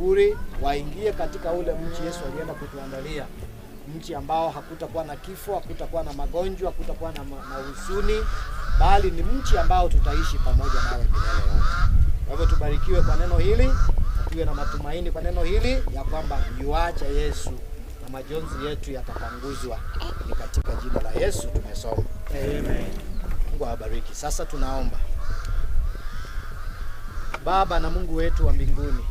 kaburi, waingie katika ule mji Yesu alienda kutuandalia. Mji ambao hakutakuwa na kifo, hakutakuwa na magonjwa, hakutakuwa na huzuni, bali ni mji ambao tutaishi pamoja nawe milele yote. Kwa hivyo tubarikiwe kwa neno hili, tuwe na matumaini kwa neno hili ya kwamba yuacha Yesu na majonzi yetu yatapanguzwa. Ni katika jina la Yesu tumesoma. Amen. Mungu awabariki. Sasa tunaomba. Baba na Mungu wetu wa mbinguni,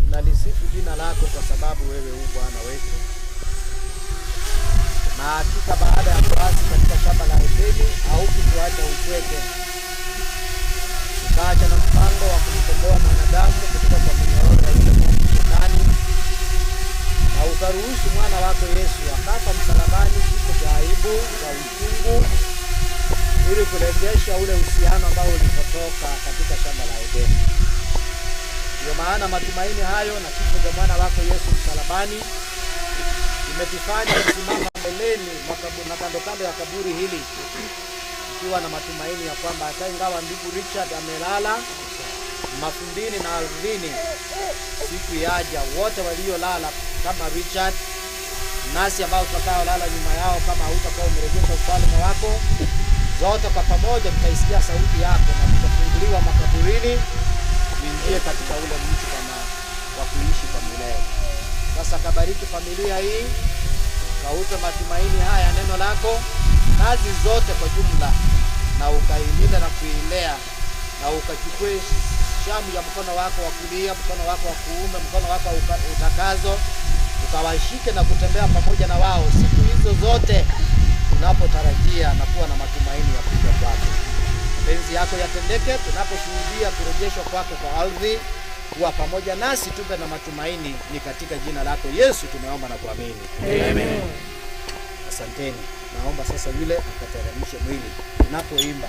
tunalisifu jina lako kwa sababu wewe u Bwana wetu. Na hakika baada ya kuasi katika shamba la Edeni, haukutuacha upweke. Ukaacha na mpango wa kumkomboa mwanadamu kutoka kwa minyororo ya yule mwovu Shetani, na ukaruhusu mwana wako Yesu akafa msalabani, kifo cha aibu cha uchungu, ili kurejesha ule uhusiano ambao ulipotoka katika shamba la Edeni. Ndio maana matumaini hayo na kifo cha mwana wako Yesu msalabani imetufanya kusimama mbeleni na kando ya kaburi hili, ikiwa na matumaini ya kwamba hata ingawa ndugu Richard amelala mafumbini na ardhini, siku yaja wote waliolala kama Richard, nasi ambao tutakao lala nyuma yao kama hautakuwa umerejesha ufalme wako, zote kwa pamoja tutaisikia sauti yako na tutafunguliwa makaburini, tuingie katika ule mji kama wa kuishi kwa milele. Sasa kabariki familia hii, kaupe matumaini haya neno lako, kazi zote kwa jumla, na ukailinda na kuilea, na ukachukue shamu ya mkono wako wa kulia, mkono wako wa kuume, mkono wako utakazo, ukawashike na kutembea pamoja na wao siku hizo zote tunapotarajia na kuwa na matumaini ya kuja kwako. Mapenzi yako yatendeke tunaposhuhudia kurejeshwa kwako kwa ardhi. Kuwa pamoja nasi, tupe na matumaini, ni katika jina lako Yesu tumeomba na kuamini. Amen. Asanteni. Naomba sasa yule akateremshe mwili tunapoimba.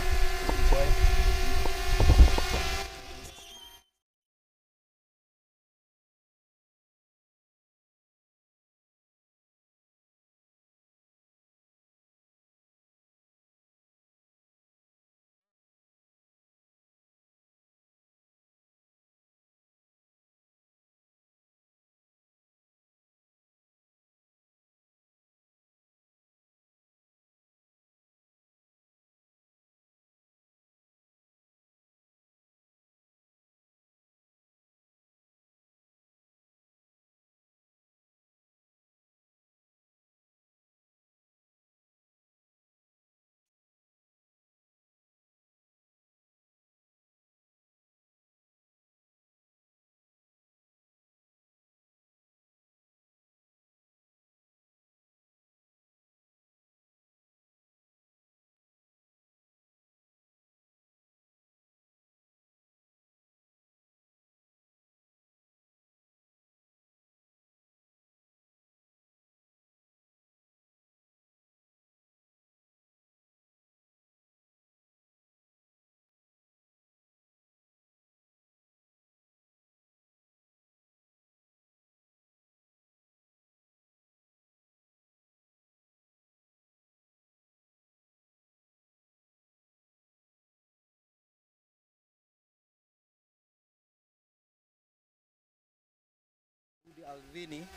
Alvini,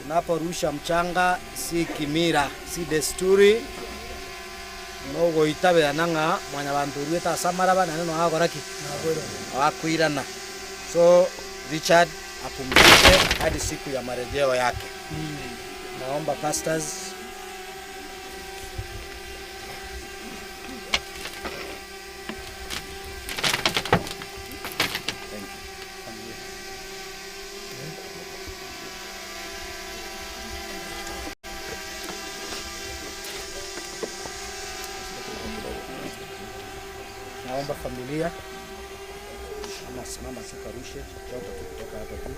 tunaporusha mchanga si kimira, si desturi. Nogo itabe ananga mwana bantu rueta samara bana neno hakoraki hakuirana. So Richard apumzike hadi siku ya marejeo yake. Naomba pastors naomba familia ama simama sikarushe chochote kutoka hapa tu.